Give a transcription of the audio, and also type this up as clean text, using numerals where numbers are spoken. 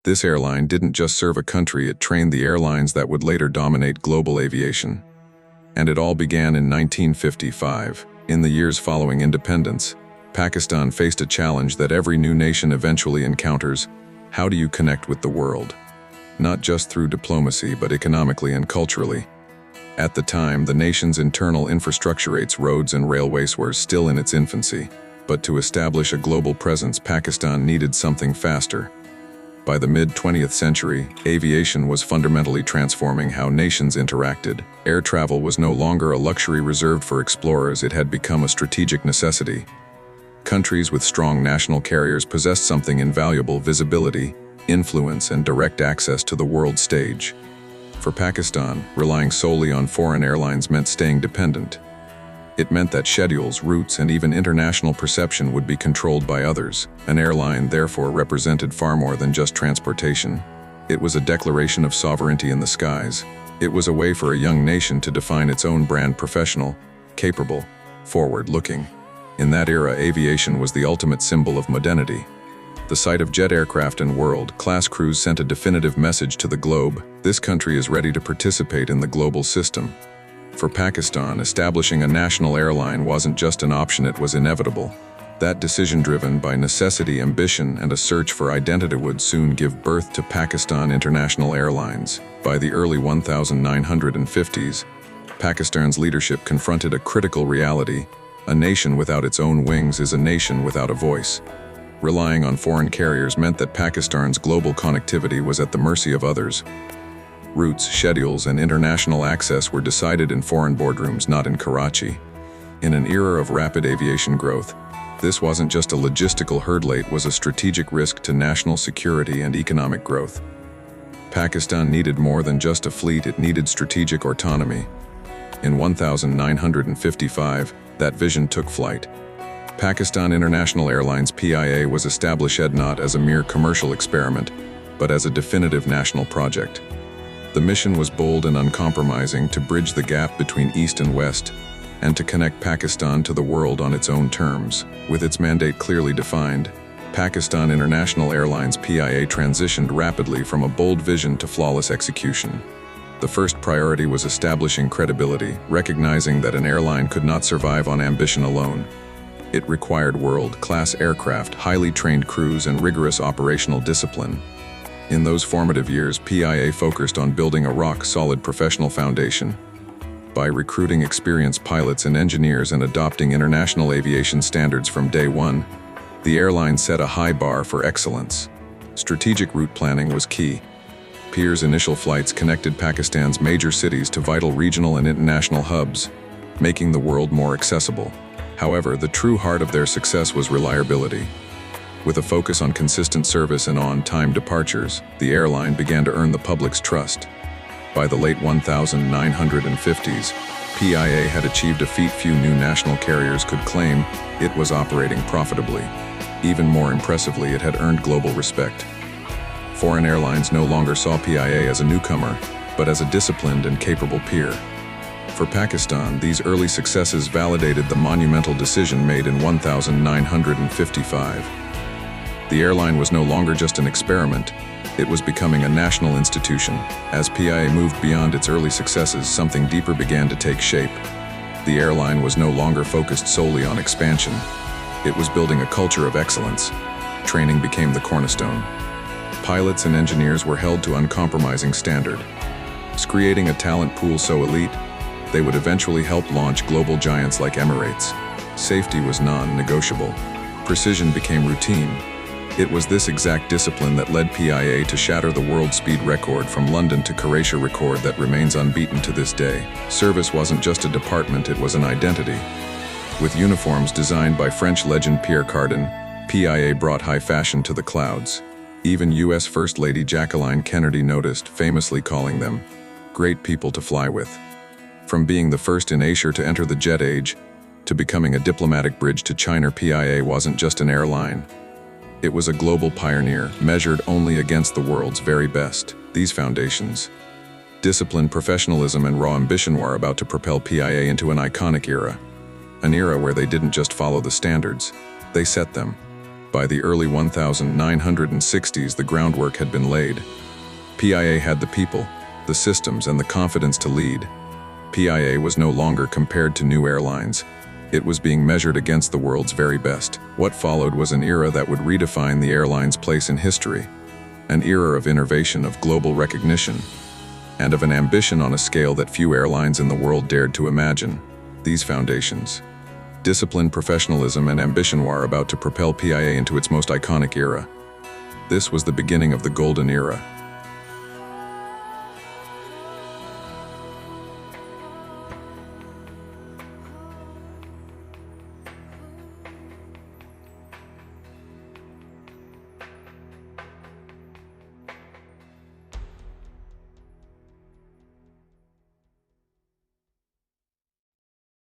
This airline didn't just serve a country, it trained the airlines that would later dominate global aviation. And it all began in 1955. In the years following independence, Pakistan faced a challenge that every new nation eventually encounters. How do you connect with the world? Not just through diplomacy, but economically and culturally. At the time, the nation's internal infrastructure, its roads and railways, were still in its infancy. But to establish a global presence, Pakistan needed something faster. By the mid-20th century, aviation was fundamentally transforming how nations interacted. Air travel was no longer a luxury reserved for explorers, it had become a strategic necessity. Countries with strong national carriers possessed something invaluable: visibility, influence, and direct access to the world stage. For Pakistan, relying solely on foreign airlines meant staying dependent. It meant that schedules, routes, and even international perception would be controlled by others. An airline, therefore, represented far more than just transportation. It was a declaration of sovereignty in the skies. It was a way for a young nation to define its own brand: professional, capable, forward-looking. In that era, aviation was the ultimate symbol of modernity. The sight of jet aircraft and world-class crews sent a definitive message to the globe: this country is ready to participate in the global system. For Pakistan, establishing a national airline wasn't just an option, it was inevitable. That decision, driven by necessity, ambition, and a search for identity, would soon give birth to Pakistan International Airlines. By the early 1950s, Pakistan's leadership confronted a critical reality: a nation without its own wings is a nation without a voice. Relying on foreign carriers meant that Pakistan's global connectivity was at the mercy of others. Routes, schedules, and international access were decided in foreign boardrooms, not in Karachi. In an era of rapid aviation growth, this wasn't just a logistical hurdle, it was a strategic risk to national security and economic growth. Pakistan needed more than just a fleet, it needed strategic autonomy. In 1955, that vision took flight. Pakistan International Airlines (PIA) was established not as a mere commercial experiment, but as a definitive national project. The mission was bold and uncompromising: to bridge the gap between East and West, and to connect Pakistan to the world on its own terms. With its mandate clearly defined, Pakistan International Airlines (PIA) transitioned rapidly from a bold vision to flawless execution. The first priority was establishing credibility, recognizing that an airline could not survive on ambition alone. It required world-class aircraft, highly trained crews, and rigorous operational discipline. In those formative years, PIA focused on building a rock-solid professional foundation. By recruiting experienced pilots and engineers and adopting international aviation standards from day one, the airline set a high bar for excellence. Strategic route planning was key. PIA's initial flights connected Pakistan's major cities to vital regional and international hubs, making the world more accessible. However, the true heart of their success was reliability. With a focus on consistent service and on-time departures, the airline began to earn the public's trust. By the late 1950s, PIA had achieved a feat few new national carriers could claim: it was operating profitably. Even more impressively, it had earned global respect. Foreign airlines no longer saw PIA as a newcomer, but as a disciplined and capable peer. For Pakistan, these early successes validated the monumental decision made in 1955. The airline was no longer just an experiment, it was becoming a national institution. As PIA moved beyond its early successes, something deeper began to take shape. The airline was no longer focused solely on expansion. It was building a culture of excellence. Training became the cornerstone. Pilots and engineers were held to uncompromising standard. Creating a talent pool so elite, they would eventually help launch global giants like Emirates. Safety was non-negotiable. Precision became routine. It was this exact discipline that led PIA to shatter the world speed record from London to Karachi, record that remains unbeaten to this day. Service wasn't just a department, it was an identity. With uniforms designed by French legend Pierre Cardin, PIA brought high fashion to the clouds. Even U.S. First Lady Jacqueline Kennedy noticed, famously calling them great people to fly with. From being the first in Asia to enter the jet age, to becoming a diplomatic bridge to China, PIA wasn't just an airline. It was a global pioneer, measured only against the world's very best. These foundations, discipline, professionalism, and raw ambition, were about to propel PIA into an iconic era. An era where they didn't just follow the standards, they set them. By the early 1960s, the groundwork had been laid. PIA had the people, the systems, and the confidence to lead. PIA was no longer compared to new airlines. It was being measured against the world's very best. What followed was an era that would redefine the airline's place in history, an era of innovation, of global recognition, and of an ambition on a scale that few airlines in the world dared to imagine. These foundations, discipline, professionalism, and ambition, were about to propel PIA into its most iconic era. This was the beginning of the golden era.